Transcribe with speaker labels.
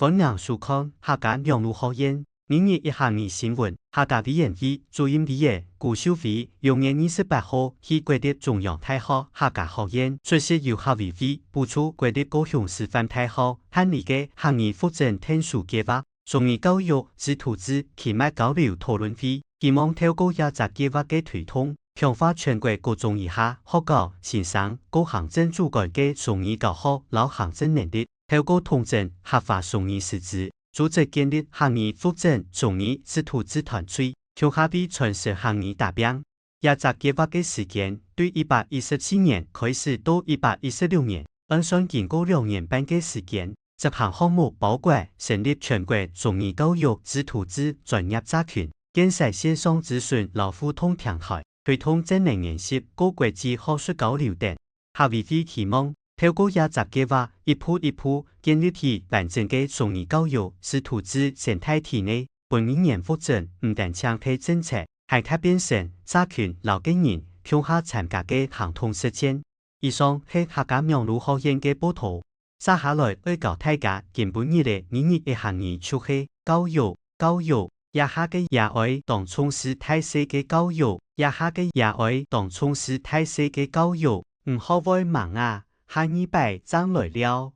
Speaker 1: 分量数看客家两路好演。明日一行年新闻，客家委员会主任委员顾秀飞6月28號喺國立中央大學客家學院出席由客委會補助國立高雄師範大學辦理嘅行業發展聽書計劃、雙語教育之投資期末交流討論會，希望透過亞雜計劃嘅推動，強化全國高中以下學校新生高行政主管嘅雙語教學老行政能力，透過統整合法雙語師資。組織建立行業發展雙語之投資團隊，向下邊傳授行業達標。亞雜計劃嘅時間對114年開始到116年，按算經過2年半嘅時間。執行項目包括成立全國雙語教育之投資專業集團，建設線上資訊老互通平台，推動真人研習高國際學術交流等。客委會期望透過亞雜計劃一步一步建立起完整嘅雙語教育之投資生態體內，本年發展唔但強推政策，還特變成社群老經人向下參加嘅行動實踐。以上係客家兩路學院嘅報道。接下來會教大家根本日嘅明日一行年就係教育，也下嘅也愛當從事大細嘅教育，也下嘅也愛當從事大細嘅教育，唔好為忙啊！下禮拜爭來了。